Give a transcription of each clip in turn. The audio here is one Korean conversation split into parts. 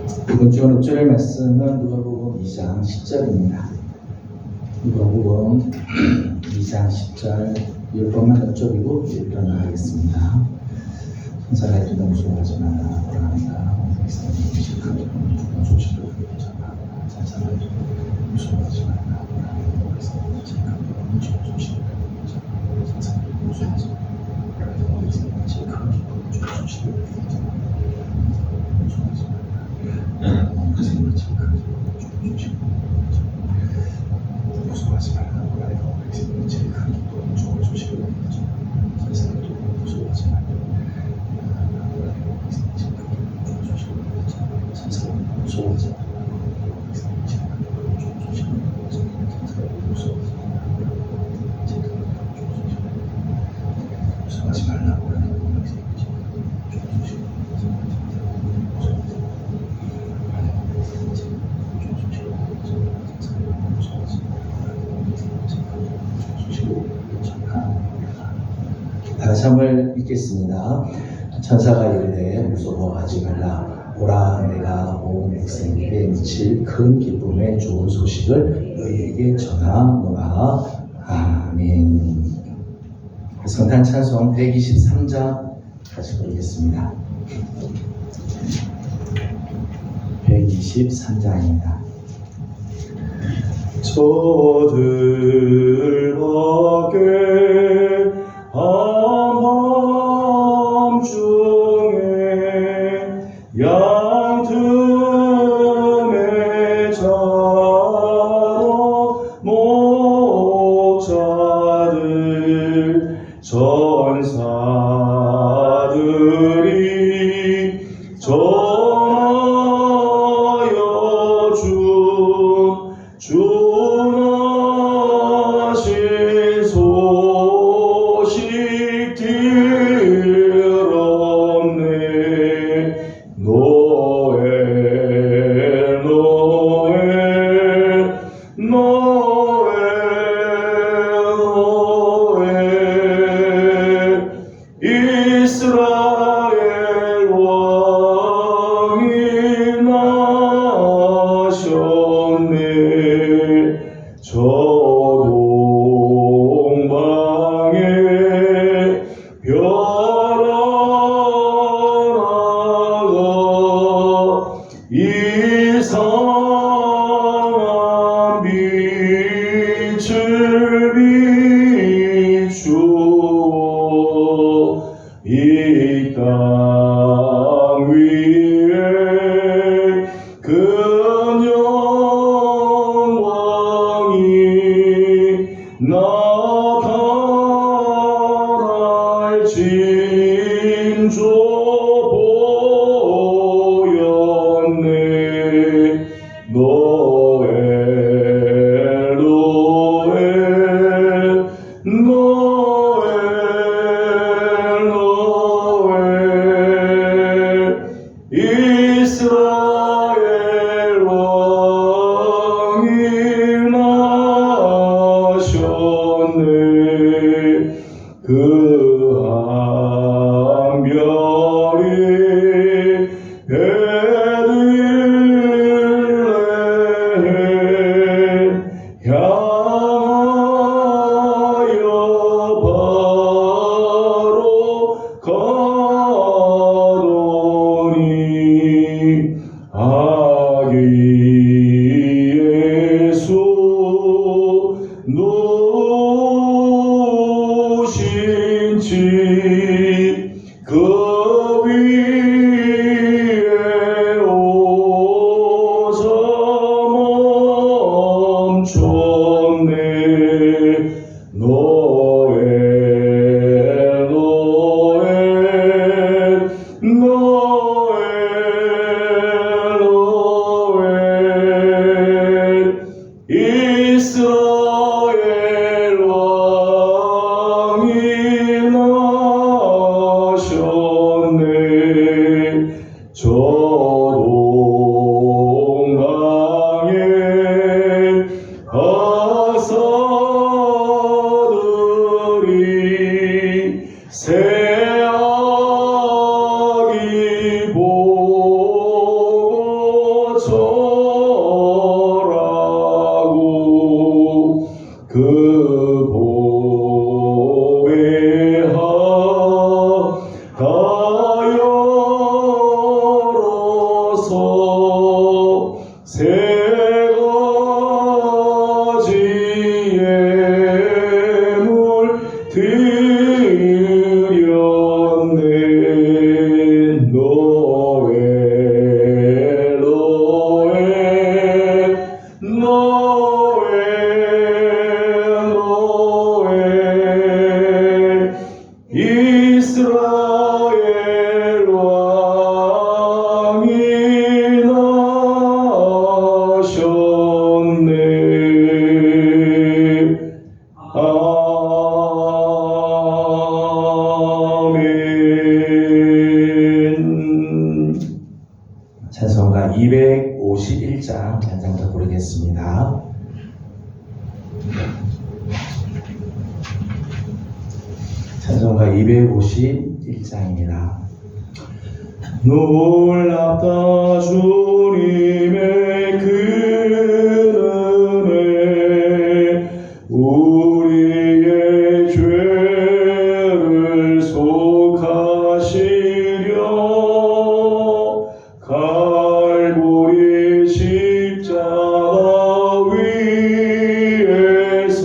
이번 주 묵절의 말씀은 누가복음 2장 10절입니다. 누가복음 2장 10절 10번만 읊조리고 일어나겠습니다. 천사가 이르되 무서워하지 마라. 보라내가 백성이 실컷 조치를 전하라. 천사가 이르되 무서워하지 마라. 보라내가 백성이 실컷 조치를 전하라. 천사가 이르되 무서워하지 마라. 보라내가 백성이 실컷 조치를 전하라. 무서워하지 마라. 백성이 실컷 조치를 무서워하지 말라. 보라내가 백성이 실컷 조치를 전하라. 천사가 이르되 무서워하지 마라. 무서워하지 말라고 다시 한번 읽겠습니다. 천사가 이르되 무서워하지 말라. 보라, 내가 온 백성에게 미칠 큰 기쁨의 좋은 소식을 너희에게 전하노라. 아멘. 성탄 찬송 123장 같이 부르겠습니다. 123장입니다. 저들밖에 한밤중에 양틈에 자로 목자들 전사들이 전하여 준하신 소식 들었네. 노엘 노엘 노엘 노엘 이스라엘 왕이 나셨네. 저 동방에 별 하나가 이상한 빛을 비추어 이 땅 위에 큰 영광이 나타날 징조 보였네. 노엘 노엘 노엘 노엘 이스라엘 왕이 나셨네. 그 한 별이 베들레헴 향하여 바로 가더니 아기 예수 누신 지 그 위에 오서 멈췄네. 노엘 노엘 노엘 노엘 주옵소서. 세 가지의 물 드렸네. 노엘 노엘 노엘 노엘 이스라엘 왕이 나셨네. 아멘. 찬송가 251장 찬송가 부르겠습니다. 찬송가 251장입니다. 놀랍다 주님의 그 은혜, 우리의 죄를 속하시려 갈보리 십자가 위에서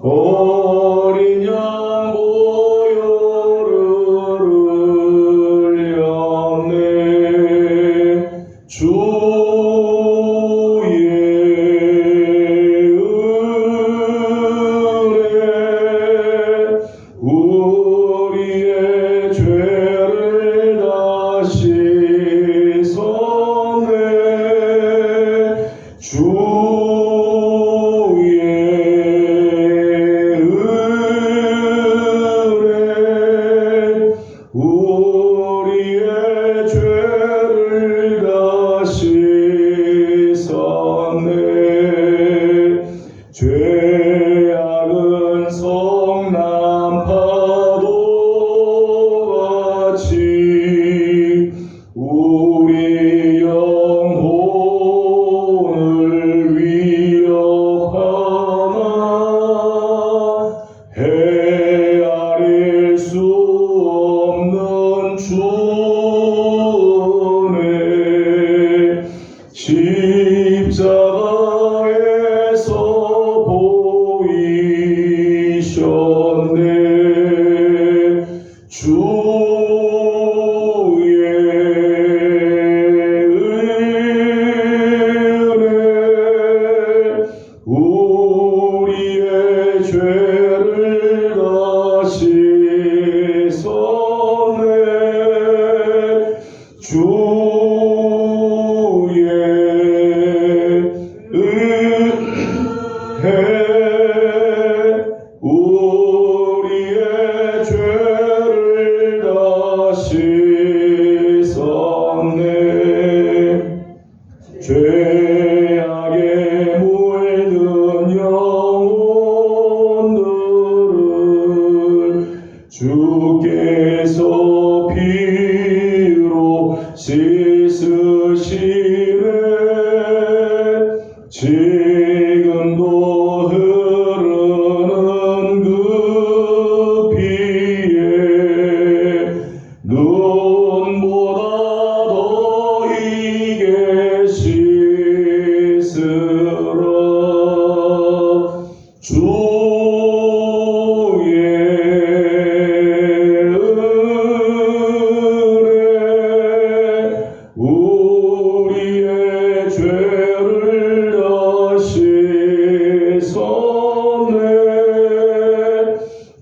어린 양 보혈을 흘렸네. 주의 은혜 우리의 죄를 다시 섰네. 주의 은혜 우리의 죄를 다시 섰네. 죄악은 성난 파도같이 우리 영혼을 위협하나 헤아릴 수 없는 주의 십자가에서 보이셨네. 주의 은혜 우리의 죄를 다시 섰네. 주의 은혜 우리의 죄를 다시 섰네. 죄악에 물든 영혼들을 주께서 피로 씻으시네. 지금도 흐르는 그 피에 눈보다 더 희게 씻으라. 주의 은혜 우리의 죄를 다시 섰네.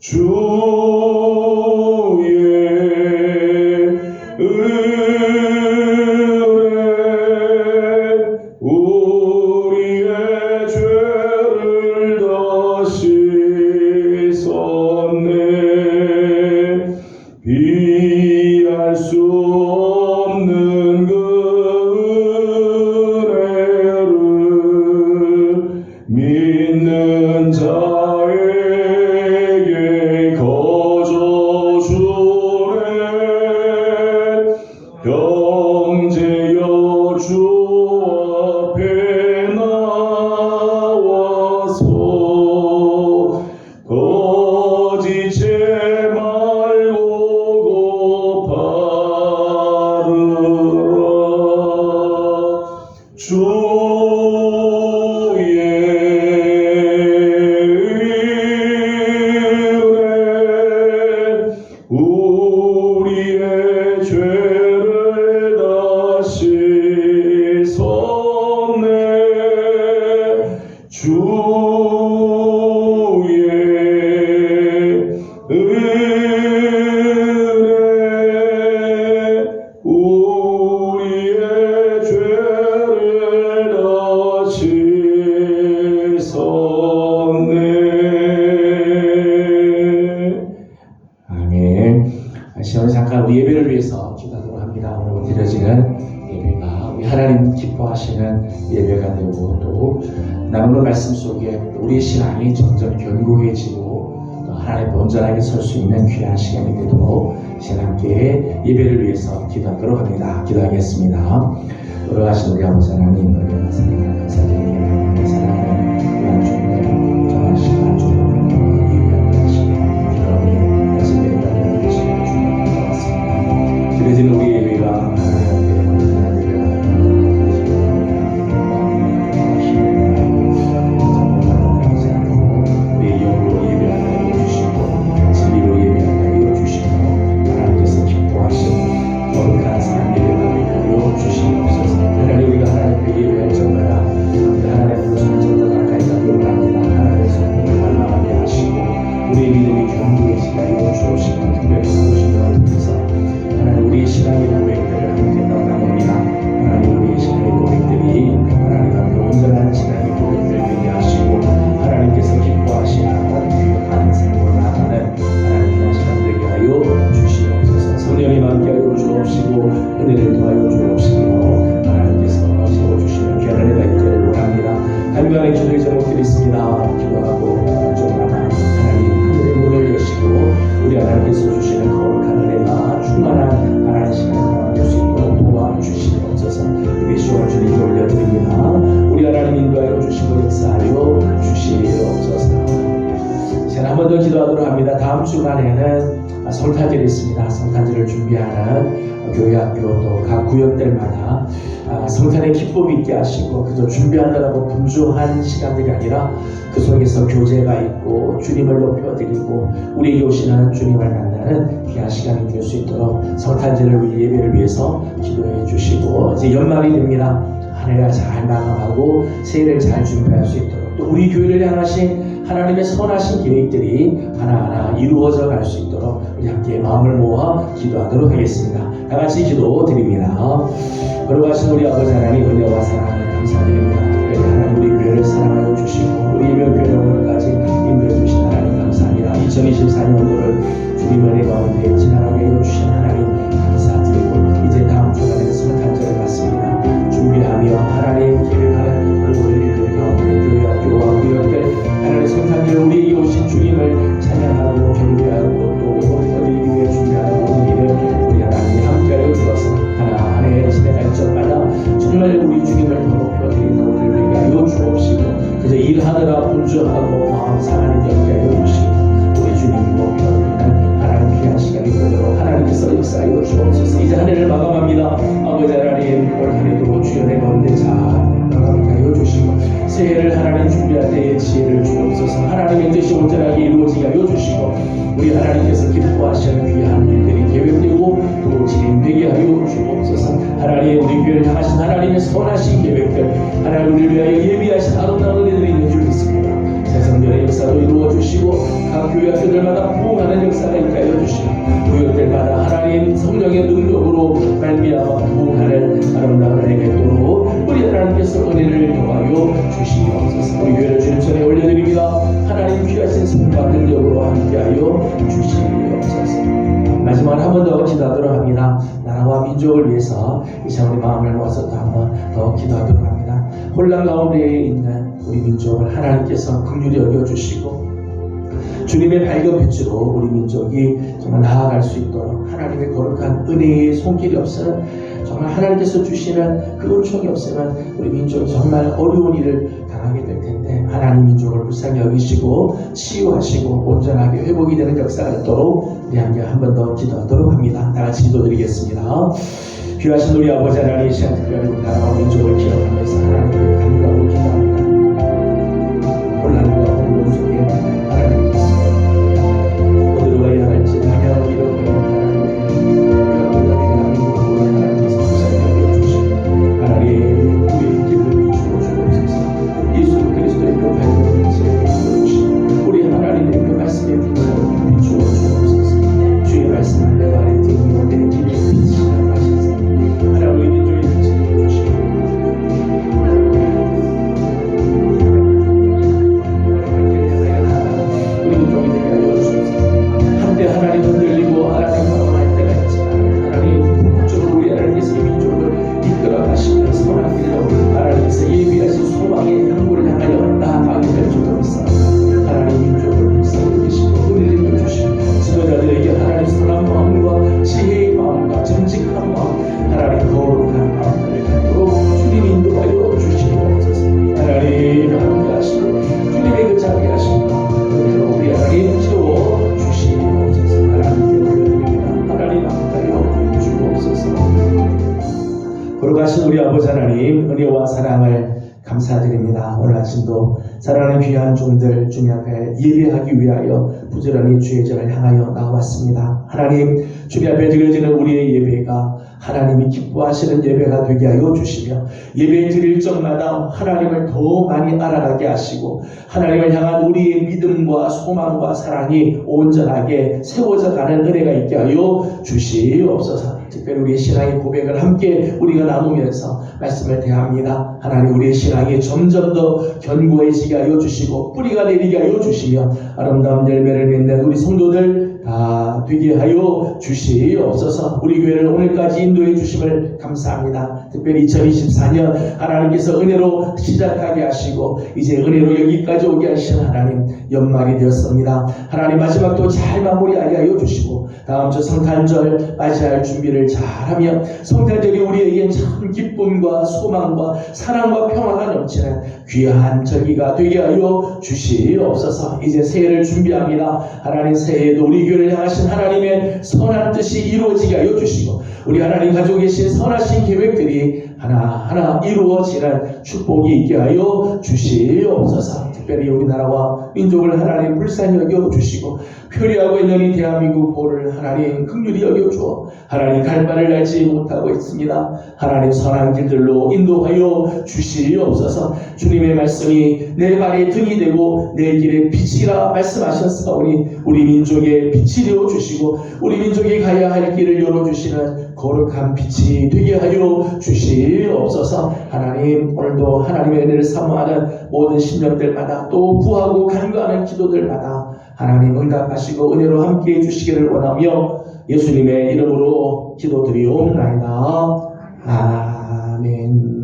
주의 은혜 우리의 죄를 다시 섰네. 비할 수 없는 그 은혜를 믿는 자에게 거저 주네. 형제여 주 앞에 나와서 거짓지 말고 고파르 주의 은혜 우리의 죄를 다 씻었네. 주의 은혜 우리의 죄를 다 씻었네. 아멘. 시원히 잠깐 우리 예배를 위해서 기도하도록 합니다. 오늘 드려지는 예배가 우리 하나님 기뻐하시는 예배가 되고 또 나누는 말씀 속에 우리의 신앙이 점점 견고해지고 하나님 온전하게 설 수 있는 귀한 시간이 되도록 신앙께 예배를 위해서 기도하도록 합니다. 기도하겠습니다. 돌아가신 우리 아버지 하나님, 은혜와 사랑을 감사드립니다. 사랑하는 귀한 주님, 정한 시간 주님 예배하게 하시고 기도하니 말씀에 따르는 시간 주님 고맙습니다. 드려지는 우리 예배가 하나님 앞에 온전한 예배가 기도하도록 합니다. 다음 주간에는 성탄절이 있습니다. 성탄절을 준비하는 교회 학교 또 각 구역들마다 성탄의 기쁨 있게 하시고 그저 준비하느라고 분주한 시간들이 아니라 그 속에서 교제가 있고 주님을 높여드리고 우리에게 오시는 주님을 만나는 귀한 시간이 될 수 있도록 성탄절을 예배를 위해서 기도해 주시고 이제 연말이 됩니다. 한 해가 잘 마감하고 새해를 잘 준비할 수 있도록 또 우리 교회를 향하신 하나님의 선하신 계획들이 하나하나 이루어져 갈 수 있도록 우리 함께 마음을 모아 기도하도록 하겠습니다. 다 같이 기도 드립니다. 걸어가신 우리 아버지 하나님 은혜와 사랑을 감사드립니다. 하나님 우리 교회를 사랑하여 주시고 우리 교회 오늘까지 인도해 주신 하나님 감사합니다. 2024년도를 주님 은혜 가운데 지나가게 해주신 하나님 감사드리고 이제 다음 주간에 성탄절을 맞습니다. 준비하며 하나님 계획하는 우리 가운데 교회 학교와 구역들 하나님 성탄절 우리에게 오신 주님을 찬양하고 경배하고 또 높여드리기 위해 준비하는 모든 일을 우리 하나님 함께하여 주어서 하나 한 해 지나갈 적마다 정말 우리 주님을 더 높여드리는 우리를 위하여 하여 주옵시고 그저 일하느라 분주하고 마음 상하는 되게 하여 주시고 우리 주님 높여드리는 하나님 귀한 시간이 되도록 하나님께서 역사하여 주옵소서. 이제 한 해를 마감합니다. 아버지 하나님 올 한 해도 주연의 가운데 잘 마감하게 하여 주시고 새해를 하나님 준비할 때의 지혜를 주옵소서. 하나님의 뜻이 온전하게 이루어지게 하여 주시고 우리 하나님께서 기뻐하시는 귀한 일들이 계획되고 또 진행되게 하여 주옵소서. 하나님 우리 교회를 향하신 하나님의 선하신 계획들 하나님 우리를 위하여 예비하신 아름다운 은혜들이 있는 줄 믿습니다. 새성전의 역사도 이루어 주시고 각 교회 학교들마다 부흥하는 역사가 있게 하여 주시고 구역들마다 하나님 성령의 능력으로 말미암아 부흥하는 아름다운 은혜가 있도록 우리 하나님께서 은혜를 더하여 주시옵소서. 우리 교회를 주님 손에 올려드립니다. 하나님 귀하신 성과 능력으로 함께하여 주시옵소서. 마지막으로 한 번 더 기도하도록 합니다. 나라와 민족을 위해서 이제 우리 마음을 모아서 또 한 번 더 기도하도록 합니다. 혼란 가운데 있는 우리 민족을 하나님께서 긍휼히 여겨주시고 주님의 발견빛으로 우리 민족이 정말 나아갈 수 있도록 하나님의 거룩한 은혜의 손길이 없으면 정말 하나님께서 주시는 그 은총이 없으면 우리 민족이 정말 어려운 일을 당하게 될 텐데 하나님 민족을 불쌍히 여기시고 치유하시고 온전하게 회복이 되는 역사가 있도록 우리 함께 한 번 더 기도하도록 합니다. 다 같이 기도드리겠습니다. 귀하신 우리 아버지 하나님, 이 시간 특별히 우리 나라와 민족을 기억하면서 하나님께 감사하고 기도합니다. 혼란과混乱 속에 하나님께서 어디로 가야 할지 방향을 잃어버린 하나님께서 구원을 주시고 하나님 우리 길을 비추어주옵소서. 예수 그리스도의 그 발견을 제주시고 우리 하나님의 그 말씀의 빛을 비추어주옵소서. 주의 말씀을 내 발에 등이고 내 길에 빛이라 하셔서 하나님 우리 민족의 빛을 주시고 우리 민족이 되게 하여 주옵소서. 한때 하나님 흔들리고 하나님 방황할 때가 있지만 하나님 궁극적으로 우리 하나님께서 이 민족을 이끌어 가시며 선한 길로 하나님께서 예비하신 소망의 향구를 향하여 나아가게 될 줄로 믿사옵나다. 하나님 민족을 불쌍히 계시고 은혜를 주시고 지도자들에게 하나님 선한 마음과 지혜의 마음과 정직한 마음, 하나님 거룩한 마음들을 갖도록 주님 인도하여 주시옵소서. 하나님 함께하시고 주님의 그 자비하심과 은혜로 우리 하나님 채워 주시옵소서. 하나님께 올려드립니다. 하나님 함께하여 주옵소서. 거룩하신 우리 아버지 하나님, 은혜와 사랑을 감사드립니다. 오늘 아침도 사랑하는 귀한 종들 주님 앞에 예배하기 위하여 부지런히 주의 전을 향하여 나왔습니다. 하나님, 주님 앞에 드려지는 우리의 예배가 하나님이 기뻐하시는 예배가 되게 하여 주시며 예배 드릴 적마다 하나님을 더 많이 알아가게 하시고 하나님을 향한 우리의 믿음과 소망과 사랑이 온전하게 세워져 가는 은혜가 있게 하여 주시옵소서. 특별히 우리의 신앙의 고백을 함께 우리가 나누면서 말씀을 대합니다. 하나님, 우리의 신앙이 점점 더 견고해지게 하여 주시고 뿌리가 내리게 하여 주시며 아름다운 열매를 맺는 우리 성도들 다 되게 하여 주시옵소서. 우리 교회를 오늘까지 인도해 주심을 감사합니다. 특별히 2024년 하나님께서 은혜로 시작하게 하시고 이제 은혜로 여기까지 오게 하신 하나님, 연말이 되었습니다. 하나님, 마지막도 잘 마무리하게 하여 주시고 다음 주 성탄절 맞이할 준비를 잘하며 성탄절이 우리에겐 참 기쁨과 소망과 사랑과 평화가 넘치는 귀한 절기가 되게 하여 주시옵소서. 이제 새해를 준비합니다. 하나님, 새해에도 우리 교회를 향하신 하나님의 선한 뜻이 이루어지게 하여 주시고 우리 하나님 가지고 계신 선하신 계획들이 하나하나 이루어지는 축복이 있게 하여 주시옵소서. 특별히 우리나라와 민족을 하나님 불쌍히 여겨 주시고 표리하고 있는 이 대한민국 보를 하나님 긍휼히 여겨 주어 하나님 갈 바를 알지 못하고 있습니다. 하나님 선한 길들로 인도하여 주시옵소서. 주님의 말씀이 내 발의 등이 되고 내 길의 빛이라 말씀하셨사오니 우리 민족의 빛이 되어 주시고 우리 민족이 가야 할 길을 열어주시는 거룩한 빛이 되게 하여 주시옵소서. 하나님, 오늘도 하나님의 은혜를 사모하는 모든 심령들마다 또 구하고 간구하는 기도들마다 하나님 응답하시고 은혜로 함께해 주시기를 원하며 예수님의 이름으로 기도드리옵나이다. 아멘.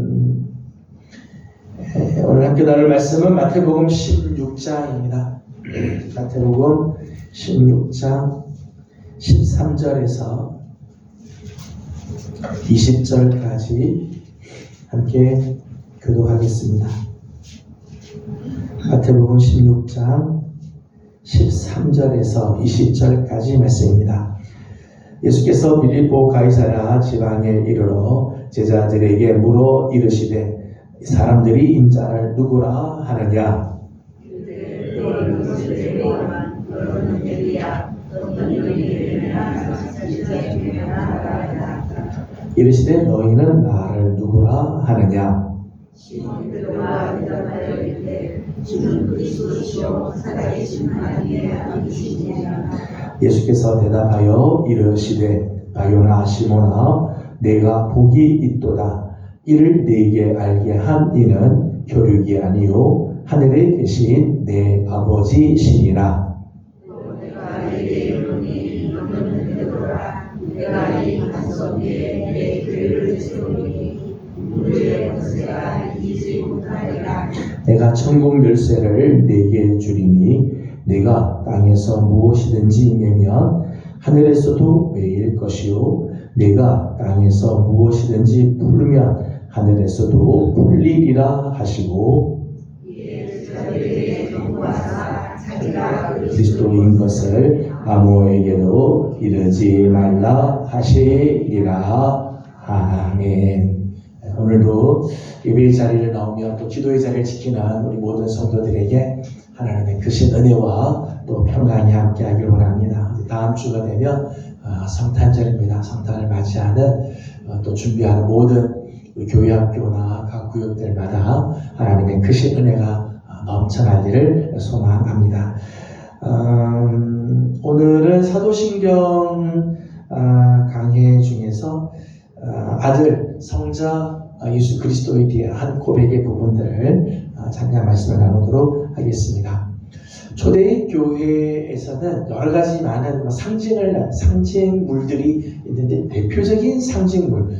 오늘 함께 나눌 말씀은 마태복음 16장입니다. 마태복음 16장 13절에서 20절까지 함께 교도하겠습니다. 마태복음 16장 13절에서 20절까지 말씀입니다. 예수께서 빌립보 가이사랴 지방에 이르러 제자들에게 물어 이르시되 사람들이 인자를 누구라 하느냐? 이르시되 너희는 나를 누구라 하느냐? 시몬 베드로가 대답하여 이르되 주는 그리스도시요 살아계신 하나님의 아들이시니라. 예수께서 대답하여 이르시되 바요나 시몬아 내가 복이 있도다. 이를 네게 알게 한 이는 혈육이 아니요 하늘에 계신 내 아버지시니라. 내가 네게 이르노니 너는 베드로라. 내가 이 반석 위에 내 교회를 세우리니 문제의 권세가 이기지 못하리라. 내가 천국 열쇠를 네게 주리니 네가 땅에서 무엇이든지 매면 하늘에서도 매일 것이요 네가 땅에서 무엇이든지 풀면 하늘에서도 풀리리라 하시고 그리스도인 것을 아무에게도 이르지 말라 하시리라. 아멘. 오늘도 예배의 자리를 나오며 또 기도의 자리를 지키는 우리 모든 성도들에게 하나님의 크신 은혜와 또 평강이 함께하기를 원합니다. 다음 주가 되면 성탄절입니다. 성탄을 맞이하는 또 준비하는 모든 우리 교회 학교나 각 구역들마다 하나님의 크신 은혜가 넘쳐나기를 소망합니다. 오늘은 사도신경 강해 중에서 아들 성자 예수 그리스도에 대한 고백의 부분들을 잠깐 말씀을 나누도록 하겠습니다. 초대 교회에서는 여러 가지 많은 상징물들이 있는데 대표적인 상징물,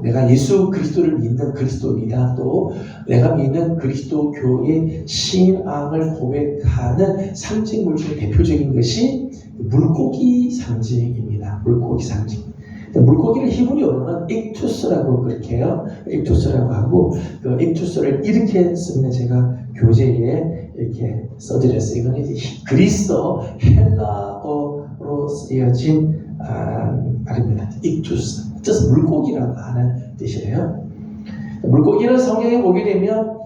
내가 예수 그리스도를 믿는 그리스도인이다, 또 내가 믿는 그리스도교의 신앙을 고백하는 상징물 중에 대표적인 것이 물고기 상징입니다. 물고기 상징. 물고기를 히브리어로는 익투스라고 그렇게 해요. 익투스라고 하고, 그 익투스를 이렇게 씁니다. 제가 교재에 이렇게 써드렸어요. 이건 이제 그리스어 헬라어로 쓰여진 말입니다. 익투스. 뜻은 물고기라고 하는 뜻이에요. 물고기를 성경에 보게 되면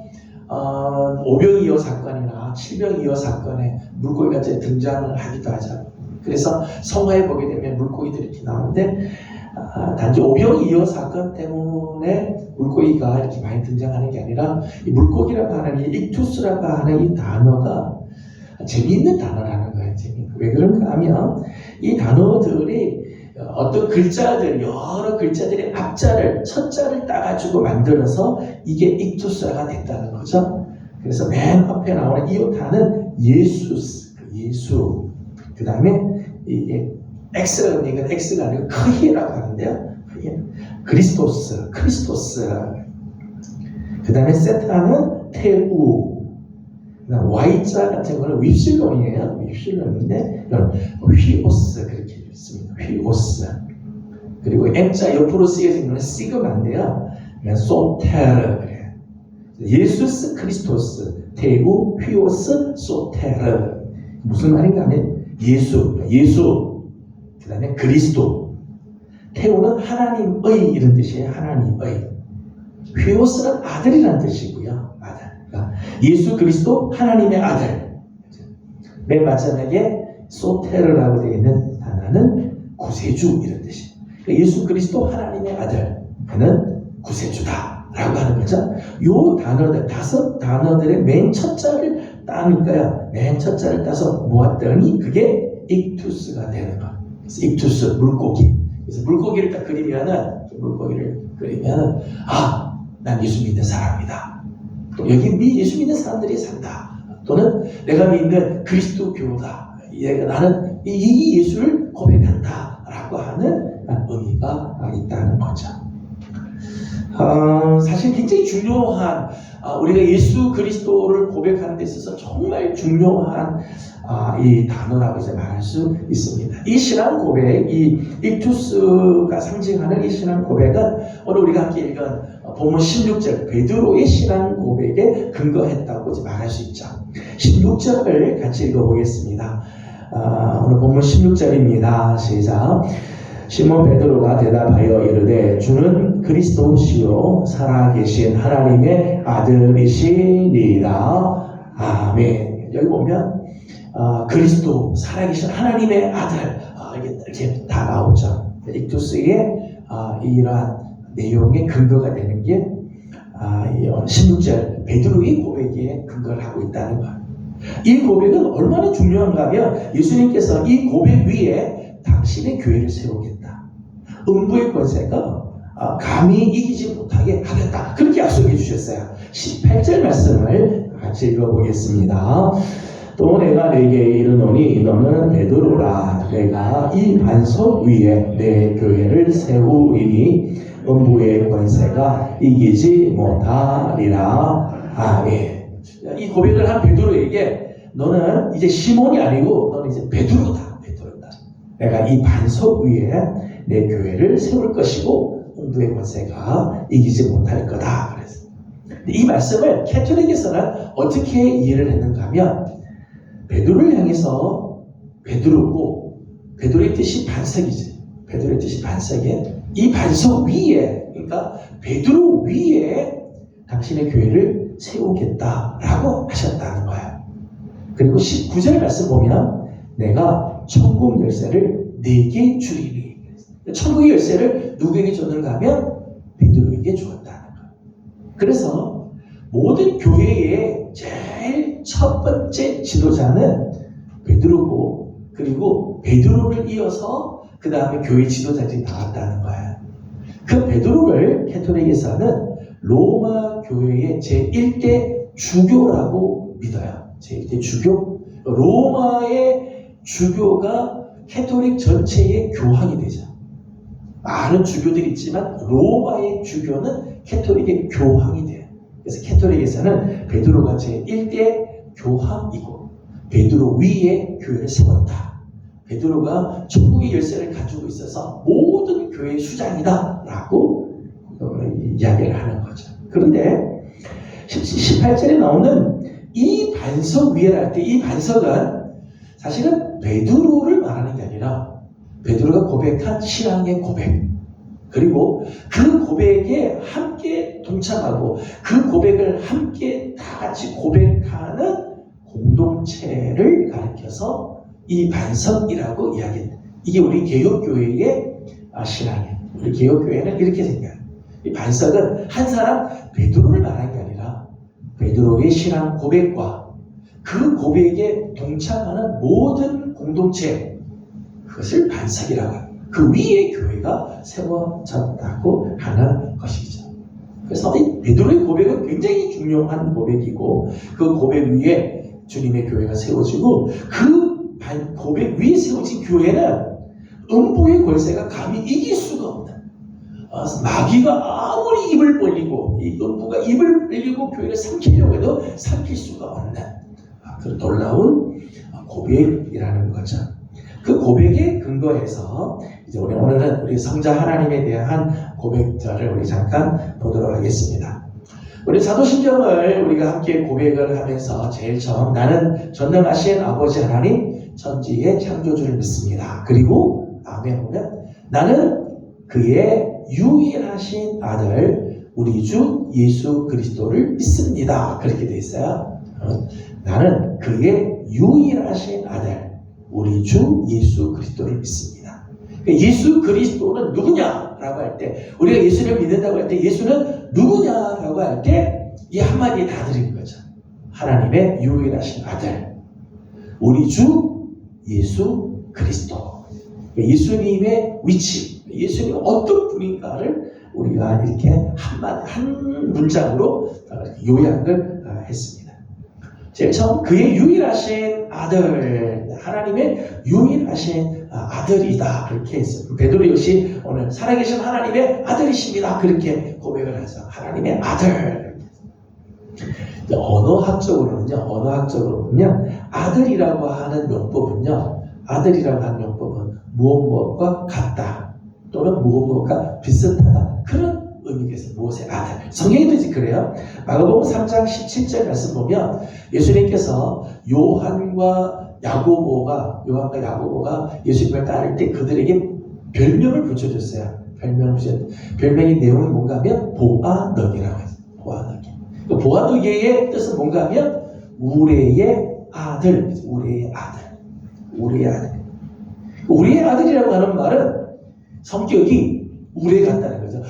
오병이어 사건이나 칠병이어 사건에 물고기가 등장을 하기도 하죠. 그래서 성화에 보게 되면 물고기들이 이렇게 나오는데 단지 오병이어 사건 때문에 물고기가 이렇게 많이 등장하는 게 아니라 이 물고기라고 하는 이 익투스라고 하는 이 단어가 재미있는 단어라는 거예요. 왜 그런가 하면 이 단어들이 어떤 글자들, 여러 글자들의 앞자를, 첫자를 따가지고 만들어서 이게 익투스가 됐다는 거죠. 그래서 맨 앞에 나오는 이오타는 예수스, 예수. 그 다음에 이게 X라는 얘기는 X가 아니고 크히라고 하는데요. 크리스토스, 크리스토스. 그 다음에 세타는 테우. 그 다음 Y자 같은 거는 윕실론이에요. 윕실론인데, 휘오스 그렇게 있습니다. 휘오스. 그리고 M자 옆으로 쓰여진 거는 시그마인데요. 소테르 그래요. 예수스 크리스토스, 테우, 휘오스, 소테르. 무슨 말인가 하면 예수, 그 다음에 그리스도. 테오는 하나님의 이런 뜻이에요. 하나님의. 휘오스는 아들이라는 뜻이고요. 아들. 그러니까 예수 그리스도 하나님의 아들. 맨 마지막에 소테르라고 되어 있는 단어는 구세주 이런 뜻이에요. 그러니까 예수 그리스도 하나님의 아들. 그는 구세주다 라고 하는 거죠. 요 단어들, 5단어들의 맨 첫자를 따니까요. 맨 첫자를 따서 모았더니 그게 익투스가 되는 거. 그래서 익투스, 물고기. 그래서 물고기를 딱 그리면은, 난 예수 믿는 사람이다. 또 여기 예수 믿는 사람들이 산다. 또는 내가 믿는 그리스도교다. 나는 이 예수를 고백한다. 라고 하는 의미가 있다는 거죠. 사실 굉장히 중요한, 우리가 예수 그리스도를 고백하는 데 있어서 정말 중요한 이 단어라고 이제 말할 수 있습니다. 이 신앙 고백, 이 익투스가 상징하는 이 신앙 고백은 오늘 우리가 함께 읽은 본문 16절 베드로의 신앙 고백에 근거했다고 이제 말할 수 있죠. 16절을 같이 읽어보겠습니다. 오늘 본문 16절입니다. 시작. 시몬 베드로가 대답하여 이르되 주는 그리스도시요 살아계신 하나님의 아들이시니라. 아멘. 여기 보면 그리스도 살아계신 하나님의 아들 이렇게 다 나오죠. 익투스의 이러한 내용의 근거가 되는 게 16절 베드로의 고백에 근거를 하고 있다는 것. 이 고백은 얼마나 중요한가 하면 예수님께서 이 고백 위에 당신의 교회를 세우겠다. 음부의 권세가 감히 이기지 못하게 하겠다. 그렇게 약속해 주셨어요. 18절 말씀을 같이 읽어보겠습니다. 또 내가 내게 이르노니 너는 베드로라. 내가 이 반석 위에 내 교회를 세우리니 음부의 권세가 이기지 못하리라. 아멘. 이 고백을 한 베드로에게 너는 이제 시몬이 아니고 너는 이제 베드로다. 내가 이 반석 위에 내 교회를 세울 것이고 음부의 권세가 이기지 못할 거다. 그래서 이 말씀을 캐톨릭에서는 어떻게 이해를 했는가 하면 베드로를 향해서 베드로고 베드로의 뜻이 반석이지. 베드로의 뜻이 반석에 이 반석 위에, 그러니까 베드로 위에 당신의 교회를 세우겠다라고 하셨다는 거예요. 그리고 19절 말씀 보면 내가 천국 열쇠를 네게 주리니. 천국의 열쇠를 누구에게 줬는가 하면 베드로에게 주었다는 거예요. 그래서 모든 교회의 제일 첫 번째 지도자는 베드로고, 그리고 베드로를 이어서 그 다음에 교회 지도자들이 나왔다는 거예요. 그 베드로를 캐토릭에서는 로마 교회의 제1대 주교라고 믿어요. 제1대 주교? 로마의 주교가 캐토릭 전체의 교황이 되죠. 많은 주교들이 있지만 로마의 주교는 캐토릭의 교황이 돼요. 그래서 캐토릭에서는 베드로가 제1대 교황이고 베드로 위에 교회를 세웠다. 베드로가 천국의 열쇠를 가지고 있어서 모든 교회의 수장이다 라고 이야기를 하는 거죠. 그런데 18절에 나오는 이 반석 위에 할 때 이 반석은 사실은 베드로를 말하는 게 아니라 베드로가 고백한 신앙의 고백, 그리고 그 고백에 함께 동참하고 그 고백을 함께 다 같이 고백하는 공동체를 가리켜서 이 반석이라고 이야기합니다. 이게 우리 개혁교회의 신앙이에요. 우리 개혁교회는 이렇게 생각해요. 이 반석은 한 사람 베드로를 말하는 게 아니라 베드로의 신앙 고백과 그 고백에 동참하는 모든 공동체, 그것을 반석이라고 합니다. 그 위에 교회가 세워졌다고 하는 것이죠. 그래서 이 베드로의 고백은 굉장히 중요한 고백이고 그 고백 위에 주님의 교회가 세워지고 그 고백 위에 세워진 교회는 음부의 권세가 감히 이길 수가 없는, 마귀가 아무리 입을 벌리고 이 음부가 입을 벌리고 교회를 삼키려고 해도 삼킬 수가 없는 그 놀라운 고백이라는 거죠. 그 고백에 근거해서 이제 오늘은 우리 성자 하나님에 대한 고백자를 우리 잠깐 보도록 하겠습니다. 우리 사도신경을 우리가 함께 고백을 하면서 제일 처음 나는 전능하신 아버지 하나님 천지의 창조주를 믿습니다. 그리고 다음에 보면 나는 그의 유일하신 아들 우리 주 예수 그리스도를 믿습니다. 그렇게 되어 있어요. 나는 그의 유일하신 아들 우리 주 예수 그리스도를 믿습니다. 예수 그리스도는 누구냐라고 할 때, 우리가 예수를 믿는다고 할 때 예수는 누구냐라고 할 때 이 한마디에 다 들은 거죠. 하나님의 유일하신 아들 우리 주 예수 그리스도. 예수님의 위치, 예수님이 어떤 분인가를 우리가 이렇게 한 문장으로 요약을 했습니다. 제일 처음 그의 유일하신 아들, 하나님의 유일하신 아들이다 이렇게 했어요. 베드로 역시 오늘 살아계신 하나님의 아들이십니다 그렇게 고백을 하죠. 하나님의 아들. 언어학적으로 보면 아들이라고 하는 명법은요, 아들이라고 하는 명법은 무엇과 같다 또는 무엇과 비슷하다 그런 의미에서 무엇의 아들. 성경에도 그래요. 마가복음 3장 17절 말씀 보면 예수님께서 요한과 야고보가 예수님을 따를 때 그들에게 별명을 붙여줬어요. 별명의 내용이 뭔가 하면 보아너게라고 했어요. 보아너게. 보아너게의 뜻은 뭔가 하면 우레의 아들. 우리의 아들이라고 하는 말은 성격이 우레 같다는 거죠.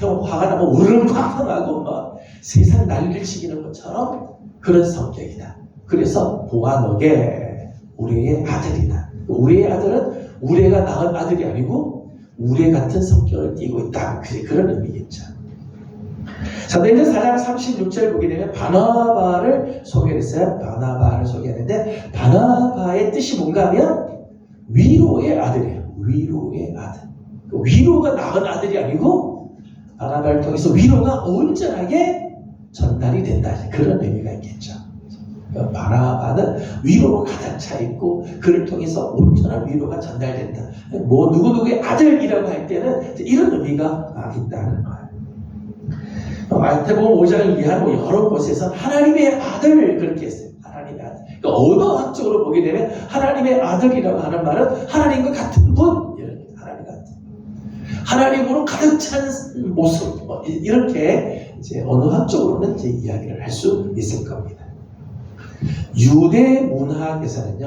화가 나면 우르르 팡팡하고 막 세상 난리를 치기는 것처럼 그런 성격이다. 그래서 보아너게 우리의 아들이다. 우리의 아들은 우레가 낳은 아들이 아니고 우레 같은 성격을 띠고 있다. 그런 의미겠죠. 사도행전 4장 36절 보게 되면 바나바를 소개했어요. 바나바를 소개했는데 바나바의 뜻이 뭔가 하면 위로의 아들이에요. 위로의 아들. 위로가 낳은 아들이 아니고 바나바를 통해서 위로가 온전하게 전달이 된다. 그런 의미가 있겠죠. 바나바는 위로로 가득 차 있고 그를 통해서 온전한 위로가 전달된다. 누구누구의 아들이라고 할 때는 이런 의미가 있다는 거예요. 마태복음 5장 이하 여러 곳에서 하나님의 아들 그렇게 했어요. 하나님의 아들. 그러니까 언어학적으로 보게 되면 하나님의 아들이라고 하는 말은 하나님과 같은 분, 하나님 같은. 하나님으로 가득 찬 모습, 이렇게 이제 언어학적으로는 이제 이야기를 할 수 있을 겁니다. 유대 문학에서는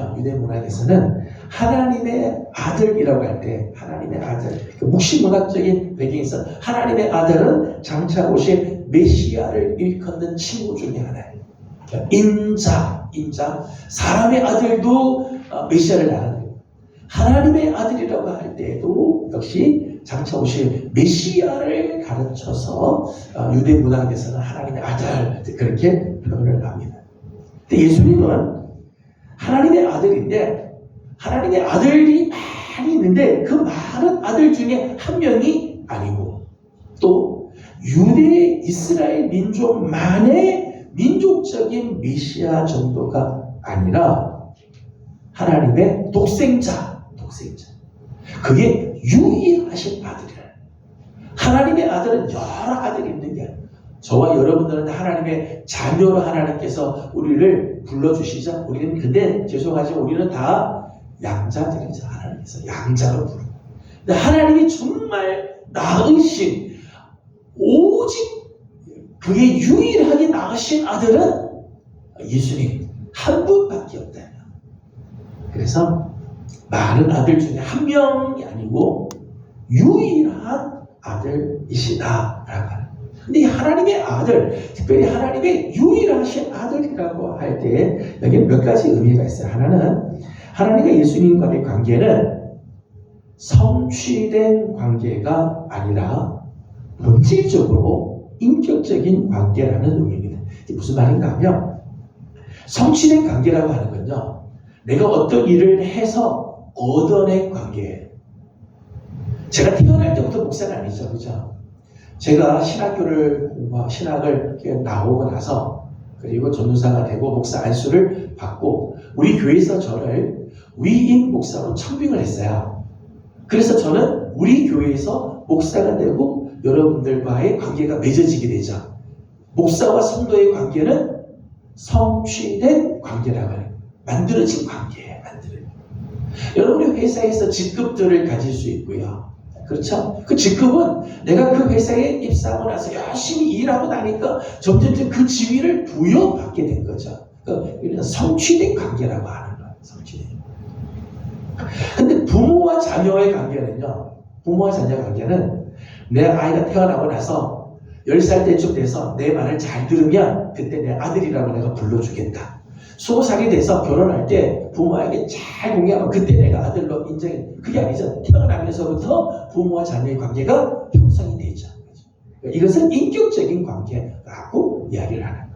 하나님의 아들이라고 할 때, 하나님의 아들, 묵시문학적인 배경에서 하나님의 아들은 장차 오실 메시아를 일컫는 친구 중에 하나예요. 인자, 사람의 아들도 메시아를 나타내요. 하나님의 아들이라고 할 때에도 역시 장차 오실 메시아를 가르쳐서 유대 문학에서는 하나님의 아들 그렇게 표현을 합니다. 근데 예수님은 하나님의 아들인데 하나님의 아들이 많이 있는데 그 많은 아들 중에 한 명이 아니고 또 유대 이스라엘 민족만의 민족적인 메시아 정도가 아니라 하나님의 독생자. 그게 유일하신 아들이라. 하나님의 아들은 여러 아들이 있는 게 아니에요. 저와 여러분들은 하나님의 자녀로 하나님께서 우리를 불러주시죠. 우리는 근데 죄송하지만 우리는 다 양자들이죠. 하나님께서 양자로 부르고. 근데 하나님이 정말 낳으신 오직 그게 유일하게 낳으신 아들은 예수님 한 분밖에 없다. 그래서 많은 아들 중에 한 명이 아니고 유일한 아들이시다라고 하는. 근데 이 하나님의 아들, 특별히 하나님의 유일하신 아들이라고 할 때 여기는 몇 가지 의미가 있어요. 하나는 하나님과 예수님과의 관계는 성취된 관계가 아니라 본질적으로 인격적인 관계라는 의미입니다. 이게 무슨 말인가 하면 성취된 관계라고 하는 건요. 내가 어떤 일을 해서 얻어낸 관계예요. 제가 태어날 때부터 목사는 아니죠. 그죠? 제가 신학을 나오고 나서 그리고 전도사가 되고 목사 안수를 받고 우리 교회에서 저를 위임 목사로 청빙을 했어요. 그래서 저는 우리 교회에서 목사가 되고 여러분들과의 관계가 맺어지게 되죠. 목사와 성도의 관계는 성취된 관계라고 해요. 만들어진 관계예요. 여러분의 회사에서 직급들을 가질 수 있고요. 그렇죠? 그 직급은 내가 그 회사에 입사하고 나서 열심히 일하고 나니까 점점 그 지위를 부여받게 된 거죠. 그러니까 성취된 관계라고 하는 거예요. 성취된. 근데 부모와 자녀의 관계는요. 부모와 자녀 관계는 내 아이가 태어나고 나서 10살 때쯤 돼서 내 말을 잘 들으면 그때 내 아들이라고 내가 불러주겠다. 20살이 돼서 결혼할 때 부모에게 잘 공개하면 그때 내가 아들로 인정해. 그게 아니죠. 태어나면서부터 부모와 자녀의 관계가 형성이 되죠. 이것은 인격적인 관계라고 이야기를 하는 거예요.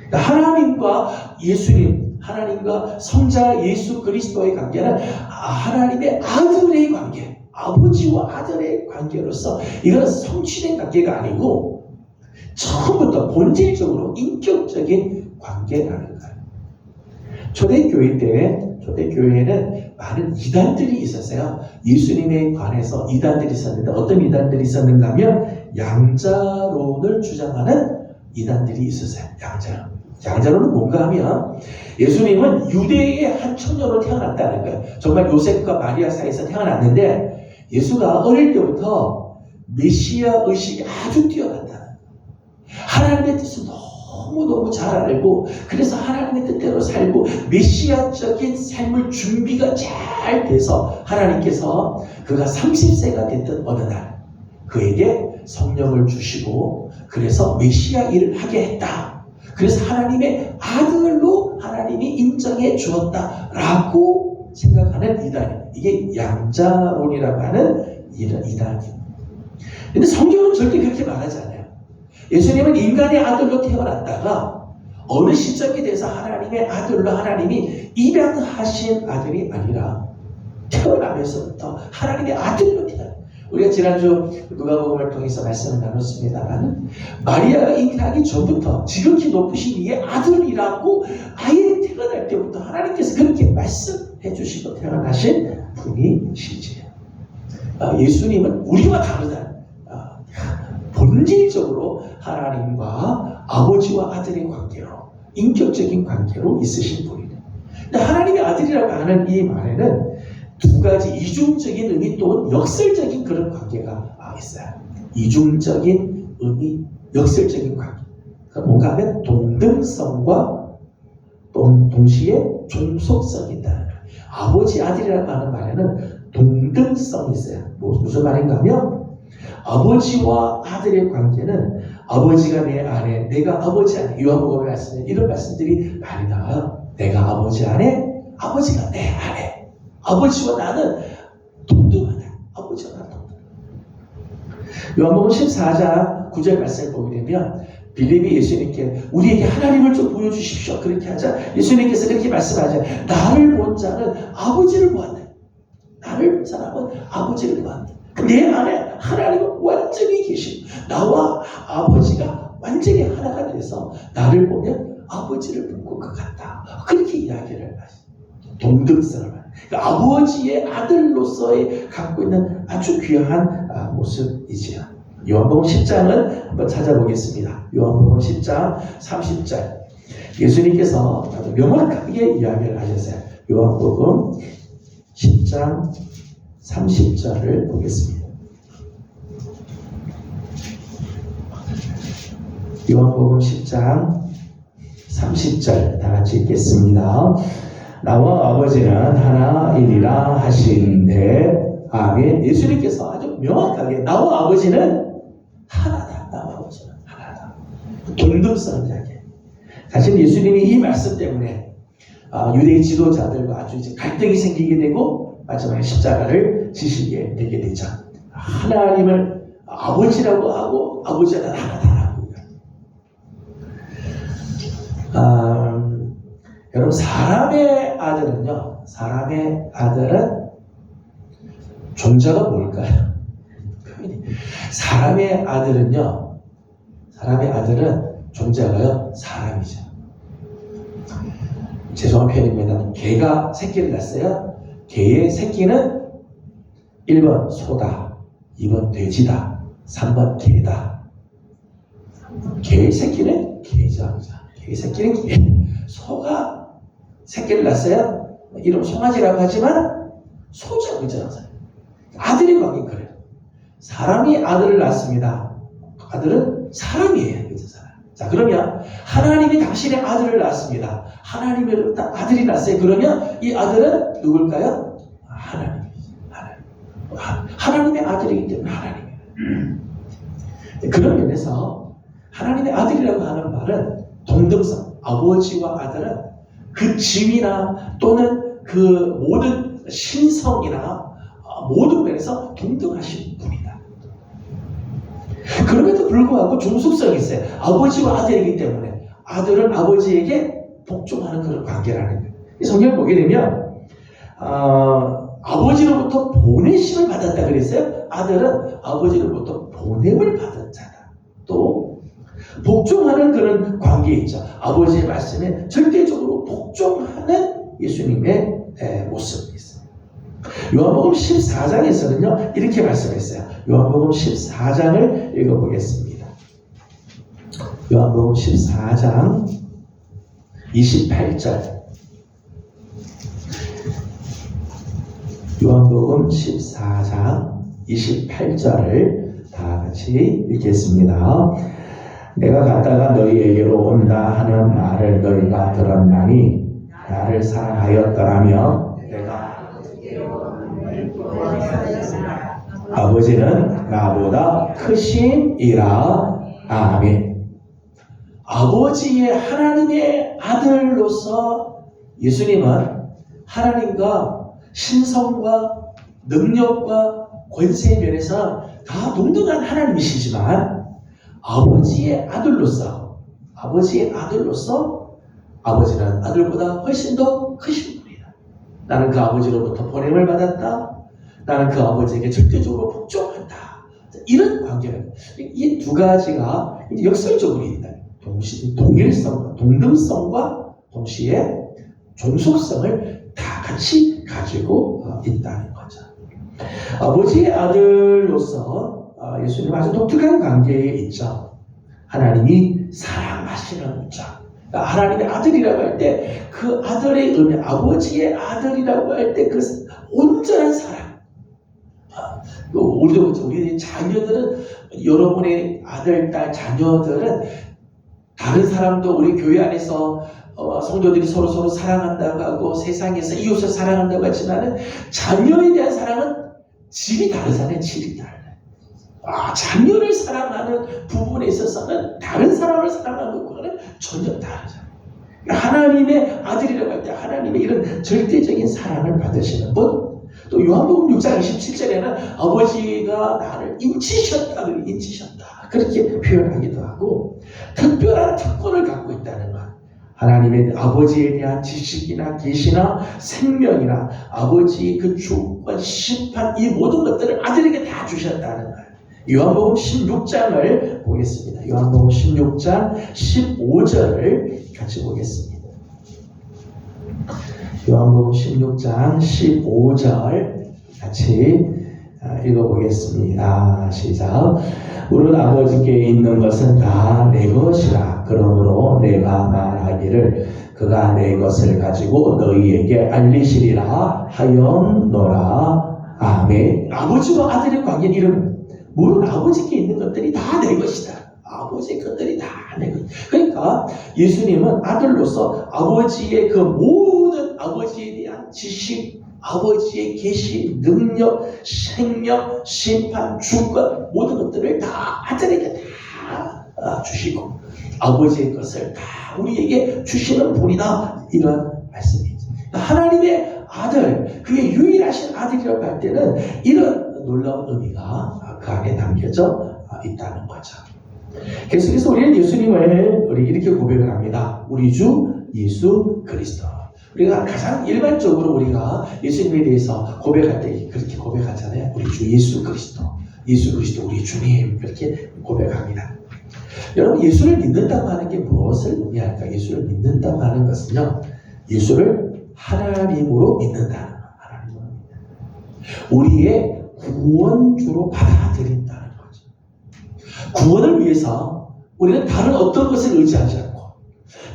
그러니까 하나님과 예수님, 하나님과 성자 예수 그리스도의 관계는 하나님의 아들의 관계, 아버지와 아들의 관계로서 이거는 성취된 관계가 아니고 처음부터 본질적으로 인격적인 관계라는 거예요. 초대교회에는 많은 이단들이 있었어요. 예수님에 관해서 이단들이 있었는데 어떤 이단들이 있었는가 하면 양자론을 주장하는 이단들이 있었어요. 양자론은 뭔가 하면 예수님은 유대의 한 청년으로 태어났다는 거예요. 정말 요셉과 마리아 사이에서 태어났는데 예수가 어릴 때부터 메시아 의식이 아주 뛰어났다는 거예요. 하나님의 뜻을 너무너무 잘 알고 그래서 하나님의 뜻대로 살고 메시아적인 삶을 준비가 잘 돼서 하나님께서 그가 30세가 됐던 어느 날 그에게 성령을 주시고 그래서 메시아 일을 하게 했다. 그래서 하나님의 아들로 하나님이 인정해 주었다라고 생각하는 이단이 이게 양자론이라고 하는 이단입니다. 근데 성경은 절대 그렇게 말하지 않아요. 예수님은 인간의 아들로 태어났다가 어느 시점이 돼서 하나님의 아들로 하나님이 입양하신 아들이 아니라 태어나면서부터 하나님의 아들로 태어났어요. 우리가 지난주 누가복음을 통해서 말씀을 나눴습니다만 마리아가 잉태하기 전부터 지극히 높으신 이의 아들이라고 아예 태어날 때부터 하나님께서 그렇게 말씀해 주시고 태어나신 분이시지요. 예수님은 우리와 다르다. 본질적으로 하나님과 아버지와 아들의 관계로 인격적인 관계로 있으신 분이다. 근데 하나님의 아들이라고 하는 이 말에는 두 가지 이중적인 의미 또는 역설적인 그런 관계가 있어요. 이중적인 의미, 역설적인 관계. 그러니까 뭔가 하면 동등성과 동시에 종속성이 있다는 거예요. 아버지 아들이라고 하는 말에는 동등성이 있어요. 무슨 말인가 하면 아버지와 아들의 관계는 아버지가 내 안에, 내가 아버지 안에, 요한복음에 말씀에 이런 말씀들이 많이 나와요. 내가 아버지 안에, 아버지가 내 안에. 아버지와 나는 동등하다. 아버지와 나는 동등하다. 요한복음 14장 9절 말씀을 보게 되면 빌립이 예수님께 우리에게 하나님을 좀 보여주십시오. 그렇게 하자. 예수님께서 그렇게 말씀하자. 나를 본 자는 아버지를 보았다. 나를 본 사람은 아버지를 보았다. 내 안에 하나님은 완전히 계시고 나와 아버지가 완전히 하나가 돼서 나를 보면 아버지를 본 것 같다. 그렇게 이야기를 하십니다. 동등성을 말합니다. 그러니까 아버지의 아들로서의 갖고 있는 아주 귀한 모습이지요. 요한복음 10장은 한번 찾아보겠습니다. 요한복음 10장 30절 예수님께서 아주 명확하게 이야기를 하셨어요. 요한복음 10장 30절을 보겠습니다. 요한복음 10장 30절 다 같이 읽겠습니다. 나와 아버지는 하나이니라 하신대. 아멘. 예수님께서 아주 명확하게 나와 아버지는 하나다. 나와 아버지는 하나다. 동등성을 이야기해요. 사실 예수님이 이 말씀 때문에 유대 지도자들과 아주 이제 갈등이 생기게 되고 마지막에 십자가를 지시게 되게 되죠. 하나님을 아버지라고 하고 아버지는 하나다라고. 여러분 사람의 아들은 존재가 뭘까요? 사람의 아들은 존재가요 사람이죠. 죄송한 표현입니다. 개가 새끼를 낳았어요. 개의 새끼는 1번 소다, 2번 돼지다, 3번 개다. 개의 새끼는 개죠. 개의 새끼는 개. 소가 새끼를 낳았어요. 이름 송아지라고 하지만 소죠. 그죠? 아들의 관계는 그래요. 사람이 아들을 낳습니다. 아들은 사람이에요. 그죠? 사람. 자, 그러면 하나님이 당신의 아들을 낳습니다. 하나님의 아들이 낳았어요. 그러면 이 아들은 누굴까요? 하나님의 아들이기 때문에 하나님이에요. 그런 면에서 하나님의 아들이라고 하는 말은 동등성, 아버지와 아들은 그 지위나 또는 그 모든 신성이나 모든 면에서 동등하신 분이다. 그럼에도 불구하고 종속성이 있어요. 아버지와 아들이기 때문에 아들은 아버지에게 복종하는 그런 관계라는 거예요. 이 성경을 보게 되면 아버지로부터 보내심을 받았다 그랬어요. 아들은 아버지로부터 보냄을 받은 자다. 또 복종하는 그런 관계에 있죠. 아버지의 말씀에 절대적으로 복종하는 예수님의 모습이 있어요. 요한복음 14장에서는요 이렇게 말씀했어요. 요한복음 14장을 읽어보겠습니다. 요한복음 14장 28절. 요한복음 14장 28절을 다 같이 읽겠습니다. 내가 갔다가 너희에게로 온다 하는 말을 너희가 들었나니 나를 사랑하였더라면 내가 아버지는 나보다 크심이라. 아멘. 아버지의 하나님의 아들로서 예수님은 하나님과 신성과 능력과 권세의 면에서 다 동등한 하나님이시지만 아버지의 아들로서 아버지는 아들보다 훨씬 더 크신 분이다. 나는 그 아버지로부터 보냄을 받았다. 나는 그 아버지에게 절대적으로 복종한다. 이런 관계를 이 두 가지가 역설적으로 있다. 동일성과 동등성과 동시에 종속성을 다 같이 가지고 있다는 거죠. 아버지의 아들로서 예수님 아주 독특한 관계에 있죠. 하나님이 사랑하시는 자, 하나님의 아들이라고 할 때 그 아들의 의미, 아버지의 아들이라고 할 때 그 온전한 사랑. 우리도 그렇죠. 우리 자녀들은, 여러분의 아들, 딸, 자녀들은 다른 사람도 우리 교회 안에서 성도들이 서로 사랑한다고 하고 세상에서 이웃을 사랑한다고 하지만은 자녀에 대한 사랑은 질이 다르잖아요. 질이 달라요. 자녀를 사랑하는 부분에 있어서는 다른 사람을 사랑하는 것과는 전혀 다르잖아요. 하나님의 아들이라고 할 때 하나님의 이런 절대적인 사랑을 받으시는 분. 또 요한복음 6장 27절에는 아버지가 나를 인치셨다 그렇게 표현하기도 하고, 특별한 특권을 갖고 있다는 것. 하나님의 아버지에 대한 지식이나 계시나 생명이나 아버지의 그 주권, 심판, 이 모든 것들을 아들에게 다 주셨다는 거예요. 요한복음 16장을 보겠습니다. 요한복음 16장 15절을 같이 보겠습니다. 요한복음 16장 15절 같이 읽어보겠습니다. 시작. 우리 아버지께 있는 것은 다 내 것이라. 그러므로 내가 말하기를 그가 내 것을 가지고 너희에게 알리시리라 하였노라. 아멘. 아버지와 아들의 관계는 이런, 물론 아버지께 있는 것들이 다 내 것이다. 아버지의 것들이 다 내 것. 그러니까 예수님은 아들로서 아버지의 그 모든 아버지에 대한 지식, 아버지의 계시, 능력, 생명, 심판, 주권, 모든 것들을 다 아들에게 다 주시고 아버지의 것을 다 우리에게 주시는 분이다. 이런 말씀이죠. 하나님의 아들, 그의 유일하신 아들이라고 할 때는 이런 놀라운 의미가 그 안에 담겨져 있다는 거죠. 계속해서 우리는 예수님을 이렇게 고백을 합니다. 우리 주 예수 그리스도. 우리가 가장 일반적으로 우리가 예수님에 대해서 고백할 때 그렇게 고백하잖아요. 우리 주 예수 그리스도. 예수 그리스도 우리 주님. 그렇게 고백합니다. 여러분, 예수를 믿는다고 하는 게 무엇을 의미할까? 예수를 믿는다고 하는 것은요, 예수를 하나님으로 믿는다는 거예요. 하나님으로 믿는다. 우리의 구원주로 받아들인다는 거죠. 구원을 위해서 우리는 다른 어떤 것을 의지하지 않고,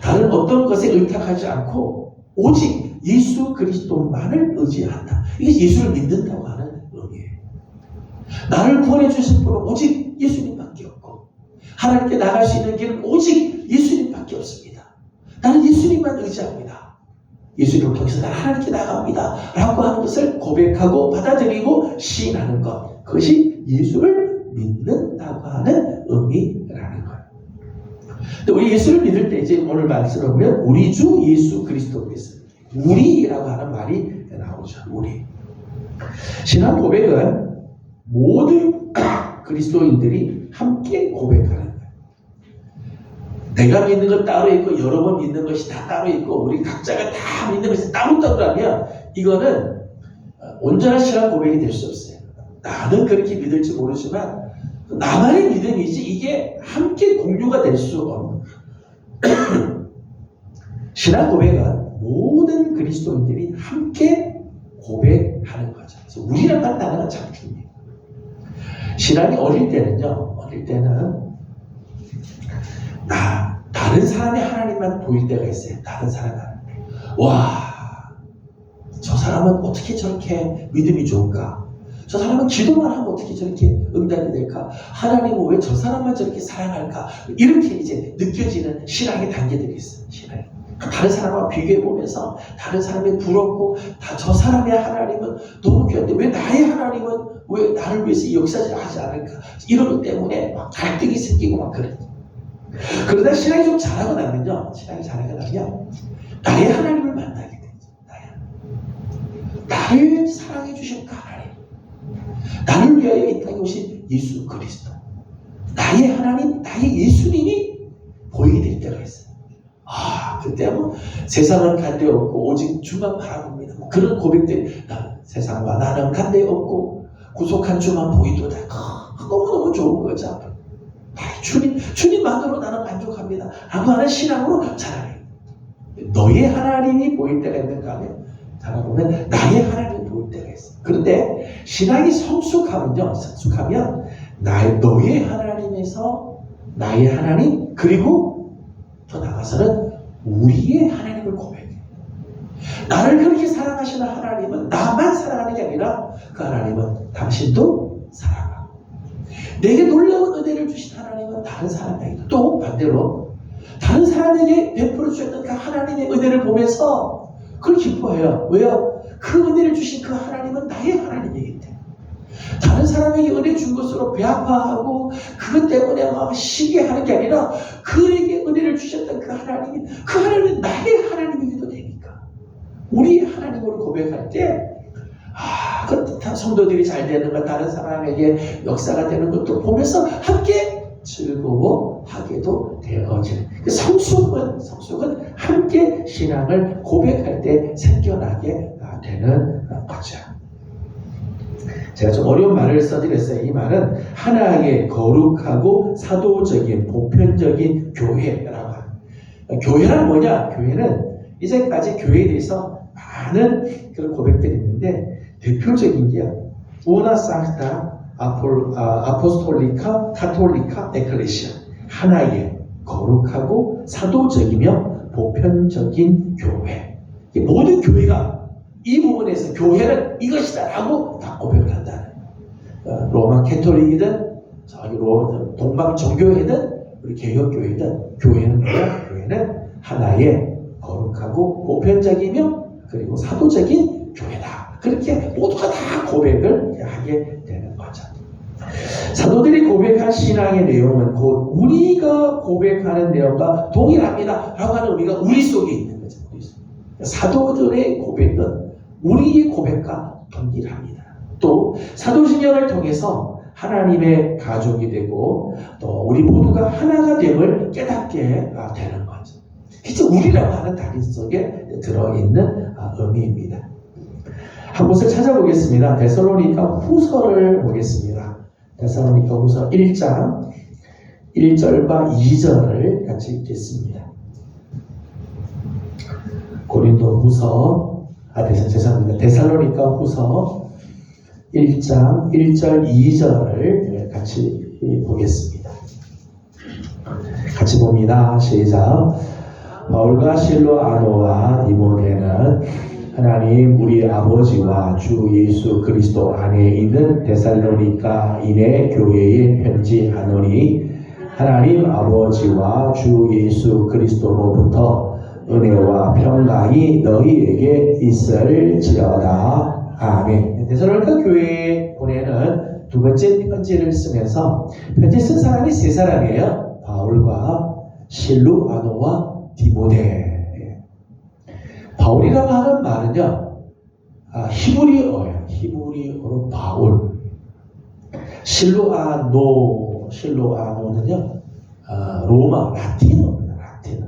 다른 어떤 것에 의탁하지 않고, 오직 예수 그리스도만을 의지한다. 이게 예수를 믿는다고 하는 의미예요. 나를 구원해 주실 분은 오직 예수님밖에 없고, 하나님께 나갈 수 있는 길은 오직 예수님밖에 없습니다. 나는 예수님만 의지합니다. 예수님을 통해서 나는 하나님께 나갑니다 라고 하는 것을 고백하고 받아들이고 시인하는 것, 그것이 예수를 믿는다고 하는 의미라는 거예요. 우리 예수를 믿을 때 이제 오늘 말씀을 보면 우리 주 예수 그리스도 그리스도, 우리라고 하는 말이 나오죠. 우리. 신앙 고백은 모든 그리스도인들이 함께 고백하는 거예요. 내가 믿는 것 따로 있고 여러 번 믿는 것이 다 따로 있고 우리 각자가 다 믿는 것이 따로따로라면 이거는 온전한 신앙 고백이 될 수 없어요. 나는 그렇게 믿을지 모르지만 나만의 믿음이지 이게 함께 공유가 될 수 없는 신앙 고백은 모든 그리스도인들이 함께 고백하는 거죠. 그래서 우리란 단어가 참 중요해요. 신앙이 어릴 때는 다른 사람의 하나님만 보일 때가 있어요. 다른 사람의 하나님. 와, 저 사람은 어떻게 저렇게 믿음이 좋을까? 저 사람은 기도만 하면 어떻게 저렇게 응답이 될까? 하나님은 왜 저 사람만 저렇게 사랑할까? 이렇게 이제 느껴지는 신앙의 단계들이 있어요. 신앙. 다른 사람과 비교해보면서 다른 사람이 부럽고 저 사람의 하나님은 너무 귀한데 왜 나의 하나님은 왜 나를 위해서 역사하지 않을까? 이런 것 때문에 막 갈등이 생기고 막 그래요. 그러다 신앙이 좀 자라고 나면요, 나의 하나님을 만나게 되죠. 나를 사랑해 주신 그 하나님, 나를 위하여 이 땅에 오신 예수 그리스도, 나의 하나님, 나의 예수님이 보이게 될 때가 있어요. 그때 세상은 간데 없고 오직 주만 바라봅니다. 그런 고백들이, 세상과 나는 간데 없고 구속한 주만 보이도다. 너무너무 좋은 거죠. 주님만으로 나는 만족합니다 라고 하는 신앙으로 자라요. 너의 하나님이 보일 때가 있는가 하면 자라보면 나의 하나님이 보일 때가 있어요. 그런데 신앙이 성숙하면 너의 하나님에서 나의 하나님, 그리고 더 나아가서는 우리의 하나님을 고백해. 나를 그렇게 사랑하시는 하나님은 나만 사랑하는 게 아니라 그 하나님은 당신도 사랑하고, 내게 놀라운 은혜를 주신 하나님은 다른 사람에게도, 또 반대로 다른 사람에게 베풀어 주셨던 그 하나님의 은혜를 보면서 그걸 기뻐해요. 왜요? 그 은혜를 주신 그 하나님은 나의 하나님이기 때문에. 다른 사람에게 은혜 준 것으로 배아파하고 그것 때문에 막 시기하는 게 아니라, 그에게 은혜를 주셨던 그 하나님은 나의 하나님이기도 되니까 우리 하나님으로 고백할 때, 그 성도들이 잘 되는 것, 다른 사람에게 역사가 되는 것도 보면서 함께 즐거워하게도 되어지는, 그 성숙은 함께 신앙을 고백할 때 생겨나게 되는 거죠. 제가 좀 어려운 말을 써드렸어요. 이 말은 하나의 거룩하고 사도적인 보편적인 교회라고 합니다. 교회란 뭐냐? 교회는 이제까지 교회에 대해서 많은 그런 고백들이 있는데, 대표적인 게 우나 상타 아포스톨리카 카톨리카 에클레시아, 하나의 거룩하고 사도적이며 보편적인 교회. 모든 교회가 이 부분에서 교회는 이것이다 라고 다 고백을 한다는 거예요. 로마 캐톨릭이든 저기 동방 정교회든 우리 개혁교회든, 교회는 뭐야? 교회는 하나의 거룩하고 보편적이며 그리고 사도적인 교회다. 그렇게 모두가 다 고백을 하게 되는 거죠. 사도들이 고백한 신앙의 내용은 곧 우리가 고백하는 내용과 동일합니다 라고 하는 의미가 우리 속에 있는 거죠. 사도들의 고백은 우리의 고백과 동일합니다. 또 사도신경을 통해서 하나님의 가족이 되고 또 우리 모두가 하나가 됨을 깨닫게 되는 거죠. 이제 우리라고 하는 단위 속에 들어있는 의미입니다. 한 곳을 찾아보겠습니다. 데살로니가 후서를 보겠습니다. 데살로니가 후서 1장 1절과 2절을 같이 읽겠습니다. 데살로니가 후서 1장 1절 2절을 같이 보겠습니다. 같이 봅니다. 시작. 바울과 실로아노와 디모데는 하나님 우리 아버지와 주 예수 그리스도 안에 있는 데살로니가인의 교회에 편지하노니, 하나님 아버지와 주 예수 그리스도로부터 은혜와 평강이 너희에게 있을지어다. 아멘. 데살로니가 교회에 보내는 두 번째 편지를 쓰면서, 편지 쓴 사람이 세 사람이에요. 바울과 실루아노와 디모데. 바울이라고 하는 말은요, 히브리어예요. 히브리어로 바울. 실루아노는요, 로마 라틴어입니다. 라틴어.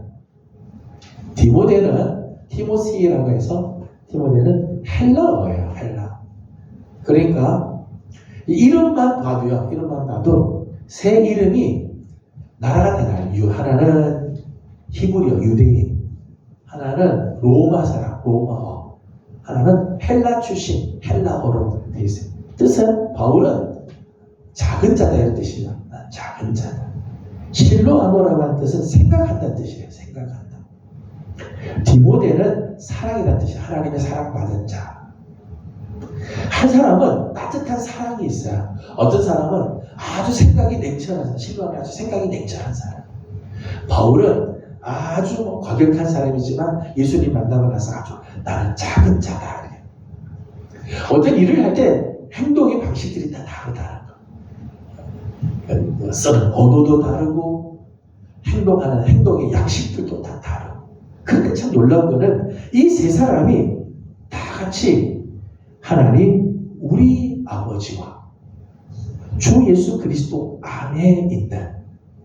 디모데는 티모시라고 해서, 티모데는 헬라어예요. 헬라. 그러니까 이름만 봐도 세 이름이 나라가 달라요. 하나는 히브리어, 유대인. 하나는 로마 사람, 로마어. 하나는 헬라 출신, 헬라어로 되어 있어요. 뜻은, 바울은 작은 자다 이런 뜻이에요. 작은 자다. 실로아노라고 하는 뜻은 생각한다는 뜻이에요. 생각한다. 디모데는 사랑이라는 뜻이에요. 하나님의 사랑받은 자. 한 사람은 따뜻한 사랑이 있어요. 어떤 사람은 아주 생각이 냉철한 사람, 실로아노는 아주 생각이 냉철한 사람. 바울은 아주 과격한 사람이지만 예수님 만나고 나서 아주 나는 작은 자다. 어떤 일을 할 때 행동의 방식들이 다 다르다는 거. 쓰는 언어도 다르고 행동하는 행동의 양식들도 다 다르고. 그런데 참 놀라운 거는 이 세 사람이 다 같이 하나님 우리 아버지와 주 예수 그리스도 안에 있는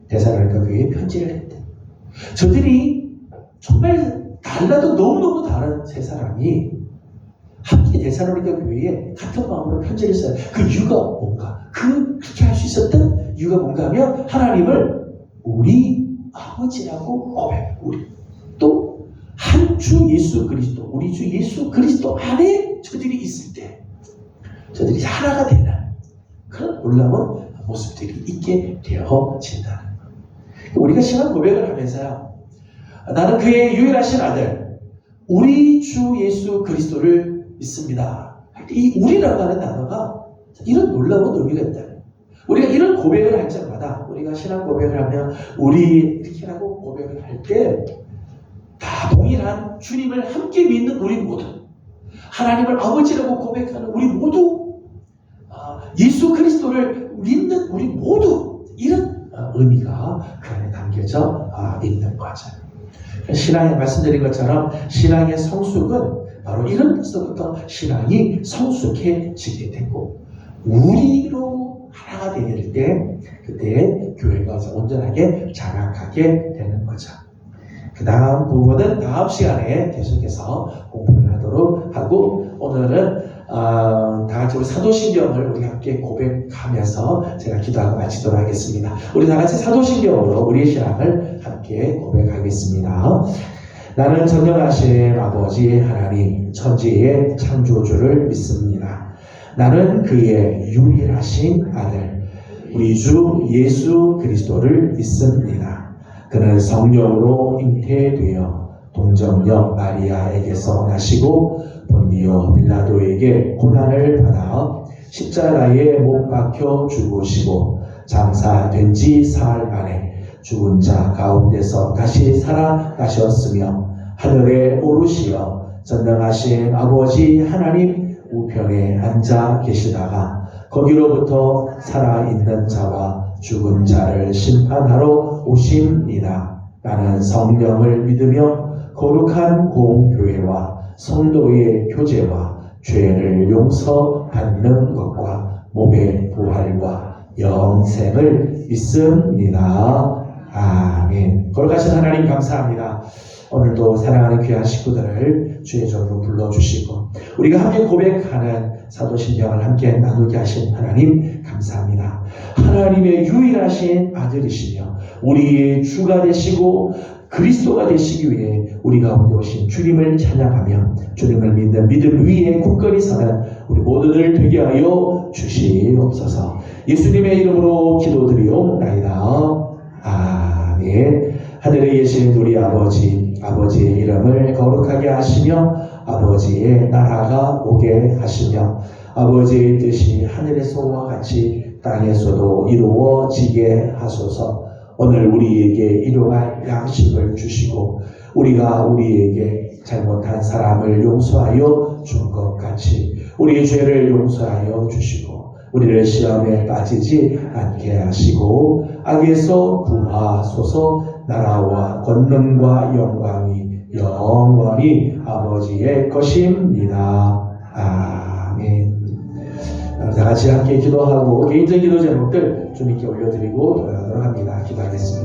데살로니가 교회에 편지를 했대. 저들이 정말 달라도 너무너무 다른 세 사람이 함께 데살로니가 교회에 같은 마음으로 편지를 써요. 그 이유가 뭔가? 그렇게 할 수 있었던 이유가 뭔가 하면, 하나님을 우리 아버지라고 고백해요. 우리. 또 한 주 예수 그리스도, 우리 주 예수 그리스도 안에 저들이 있을 때 저들이 하나가 되는 그런 놀라운 모습들이 있게 되어진다는 거예요. 우리가 신앙 고백을 하면서요, 나는 그의 유일하신 아들 우리 주 예수 그리스도를 믿습니다. 이 우리라고 하는 단어가 이런 놀라운 의미가 있다. 우리가 이런 고백을 할 때마다 우리가 신앙 고백을 하면 우리 이렇게라고 고백을 할 때 다 동일한 주님을 함께 믿는 우리 모두, 하나님을 아버지라고 고백하는 우리 모두, 예수 그리스도를 믿는 우리 모두, 이런 의미가 그 안에 담겨져 있는 거죠. 신앙에 말씀드린 것처럼 신앙의 성숙은 바로 이런 것부터 신앙이 성숙해지게 되고, 우리로 하나가 되게 될 때 그때 교회가 온전하게 자라가게 되는 거죠. 그 다음 부분은 다음 시간에 계속해서 공부를 하도록 하고, 오늘은 다 같이 우리 사도신경을 우리 함께 고백하면서 제가 기도하고 마치도록 하겠습니다. 우리 다 같이 사도신경으로 우리의 신앙을 함께 고백하겠습니다. 나는 전능하신 아버지 하나님 천지의 창조주를 믿습니다. 나는 그의 유일하신 아들 우리 주 예수 그리스도를 믿습니다. 그는 성령으로 잉태되어 동정녀 마리아에게서 나시고 본디오 빌라도에게 고난을 받아 십자가에 못 박혀 죽으시고 장사된 지 사흘 만에 죽은 자 가운데서 다시 살아나셨으며 하늘에 오르시어 전능하신 아버지 하나님 우편에 앉아 계시다가 거기로부터 살아있는 자와 죽은 자를 심판하러 오심이나 나는 성령을 믿으며 거룩한 공교회와 성도의 교제와 죄를 용서받는 것과 몸의 부활과 영생을 믿습니다. 아멘. 거룩하신 하나님 감사합니다. 오늘도 사랑하는 귀한 식구들을 주의 종으로 불러주시고 우리가 함께 고백하는 사도신경을 함께 나누게 하신 하나님 감사합니다. 하나님의 유일하신 아들이시며 우리의 주가 되시고 그리스도가 되시기 위해 우리 가운데 오신 주님을 찬양하며 주님을 믿는 믿음 위에 굳건히 서는 우리 모두들 되게 하여 주시옵소서. 예수님의 이름으로 기도드리옵나이다. 아멘. 하늘에 계신 우리 아버지의 이름을 거룩하게 하시며 아버지의 나라가 오게 하시며 아버지의 뜻이 하늘에서와 같이 땅에서도 이루어지게 하소서. 오늘 우리에게 일용할 양식을 주시고 우리가 우리에게 잘못한 사람을 용서하여 준 것 같이 우리의 죄를 용서하여 주시고 우리를 시험에 빠지지 않게 하시고 악에서 구하소서. 나라와 권능과 영광이 영원히 아버지의 것입니다. 아멘. 다 같이 함께 기도하고 개인적인 기도 제목들 주님께 올려드리고 돌아가도록 합니다. 기도하겠습니다.